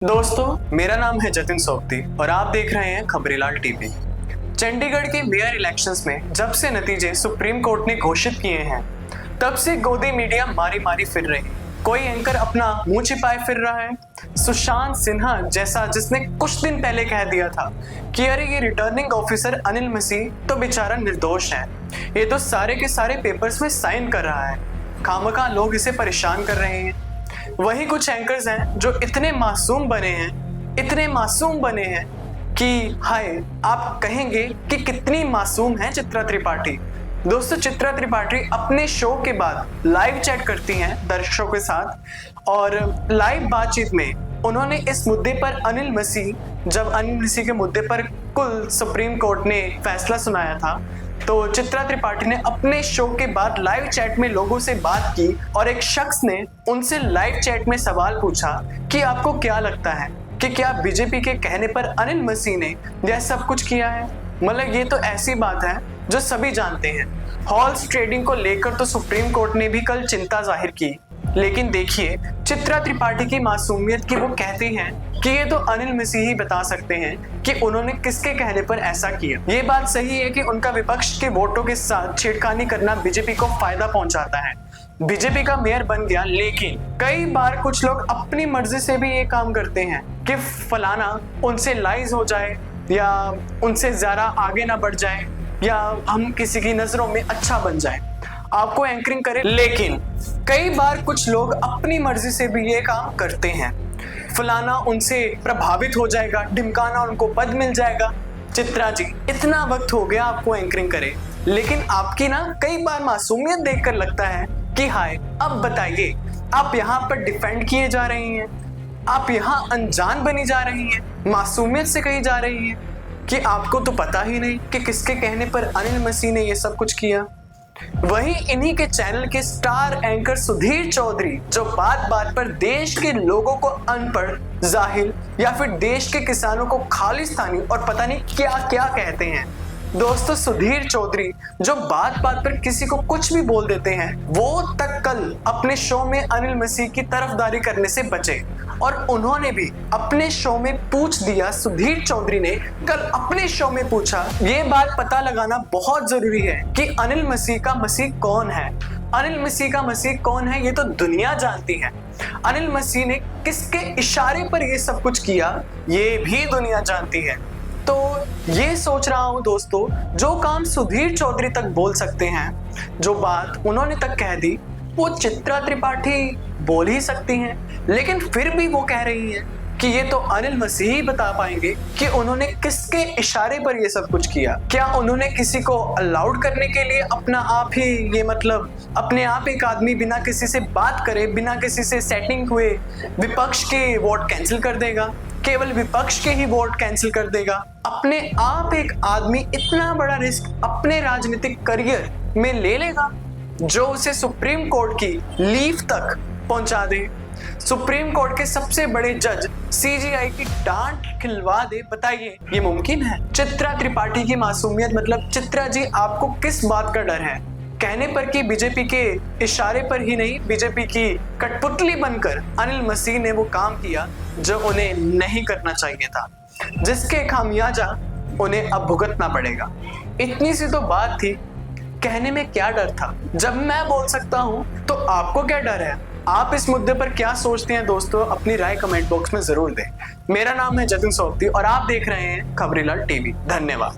दोस्तों, मेरा नाम है जतिन सोपती और आप देख रहे हैं खबरीलाल टीवी। चंडीगढ़ के मेयर इलेक्शंस में जब से नतीजे सुप्रीम कोर्ट ने घोषित किए हैं, तब से गोदी मीडिया मारी मारी फिर रही। कोई एंकर अपना मुंह छिपाए फिर रहा है। सुशांत सिन्हा जैसा जिसने कुछ दिन पहले कह दिया था कि अरे ये रिटर्निंग ऑफिसर अनिल मसीह तो बेचारा निर्दोष है, ये तो सारे के सारे पेपर्स में साइन कर रहा है, खामखा लोग इसे परेशान कर रहे हैं। वही कुछ एंकर्स हैं जो इतने मासूम बने हैं कि हाय, आप कहेंगे कि कितनी मासूम है चित्रा त्रिपाठी। दोस्तों, चित्रा त्रिपाठी अपने शो के बाद लाइव चैट करती हैं दर्शकों के साथ और लाइव बातचीत में उन्होंने इस मुद्दे पर जब अनिल मसीह के मुद्दे पर कुल सुप्रीम कोर्ट ने फैसला सुनाया था, तो चित्रा त्रिपाठी ने अपने शो के बाद लाइव चैट में लोगों से बात की और एक शख्स ने उनसे लाइव चैट में सवाल पूछा कि आपको क्या लगता है कि क्या बीजेपी के कहने पर अनिल मसीह ने यह सब कुछ किया है। मतलब ये तो ऐसी बात है जो सभी जानते हैं। हॉर्स ट्रेडिंग को लेकर तो सुप्रीम कोर्ट ने भी कल चिंता जाहिर की, लेकिन देखिए चित्रा त्रिपाठी की मासूमियत की वो कहती हैं कि ये तो अनिल मसीह ही बता सकते हैं कि उन्होंने किसके कहने पर ऐसा किया। ये बात सही है कि उनका विपक्ष के वोटों के साथ छेड़खानी करना बीजेपी को फायदा पहुंचाता है। बीजेपी का मेयर बन गया, लेकिन कई बार कुछ लोग अपनी मर्जी से भी ये काम करते हैं कि फलाना उनसे लाइज हो जाए या उनसे ज्यादा आगे ना बढ़ जाए या हम किसी की नजरों में अच्छा बन जाए, आपको एंकरिंग करे। लेकिन कई बार कुछ लोग अपनी मर्जी से भी ये काम करते हैं, फलाना उनसे प्रभावित हो जाएगा, ढिमकाना उनको पद मिल जाएगा। चित्रा जी, इतना वक्त हो गया आपको एंकरिंग करे, लेकिन आपकी ना कई बार मासूमियत देखकर लगता है कि हाय, अब बताइए, आप यहाँ पर डिफेंड किए जा रही हैं, आप यहाँ अनजान बनी जा रही हैं, मासूमियत से कही जा रही हैं कि आपको तो पता ही नहीं कि किसके कहने पर अनिल मसीह ने ये सब कुछ किया। वहीं इन्हीं के चैनल के स्टार एंकर सुधीर चौधरी जो बात बात पर देश के लोगों को अनपढ़, जाहिल या फिर देश के किसानों को खालिस्तानी और पता नहीं क्या क्या कहते हैं। दोस्तों, सुधीर चौधरी जो बात बात पर किसी को कुछ भी बोल देते हैं, वो तक कल अपने शो में अनिल मसीह की तरफदारी करने से बचे और उन्होंने भी अपने शो में पूछ दिया। सुधीर चौधरी ने कल अपने शो में पूछा, ये बात पता लगाना बहुत जरूरी है कि अनिल मसीह का मसीह कौन है। अनिल मसीह का मसीह कौन है ये तो दुनिया जानती है, अनिल मसीह ने किसके इशारे पर ये सब कुछ किया ये भी दुनिया जानती है। तो ये सोच रहा हूं दोस्तों, जो काम सुधीर चौधरी तक बोल सकते हैं, जो बात उन्होंने तक कह दी, वो चित्रा त्रिपाठी बोल ही सकती हैं, लेकिन फिर भी वो कह रही हैं कि ये तो अनिल मसीह ही बता पाएंगे कि उन्होंने किसके इशारे पर ये सब कुछ किया। क्या उन्होंने किसी को अलाउड करने के लिए अपना आप ही, ये मतलब अपने आप एक आदमी बिना किसी से बात करे, बिना किसी से सेटिंग हुए विपक्ष के वोट कैंसिल कर देगा, केवल विपक्ष के ही वोट कैंसिल कर देगा। अपने आप एक आदमी इतना बड़ा रिस्क अपने राजनीतिक करियर में ले लेगा जो उसे सुप्रीम कोर्ट की लीव तक पहुंचा दे, सुप्रीम कोर्ट के सबसे बड़े जज सीजीआई की डांट खिलवा दे। बताइए, ये मुमकिन है? चित्रा त्रिपाठी की मासूमियत मतलब चित्रा जी, आपको किस बात का डर है? कहने पर कि बीजेपी के इशारे पर ही नहीं, बीजेपी की कठपुतली बनकर अनिल मसीह ने वो काम किया जो उन्हें नहीं करना चाहिए था, जिसके खामियाजा उन्हें अब भुगतना पड़ेगा। इतनी सी तो बात थी, कहने में क्या डर था? जब मैं बोल सकता हूं तो आपको क्या डर है? आप इस मुद्दे पर क्या सोचते हैं दोस्तों? अपनी राय कमेंट बॉक्स में जरूर दें। मेरा नाम है जतिन सोपती और आप देख रहे हैं खबरीलाल टीवी। धन्यवाद।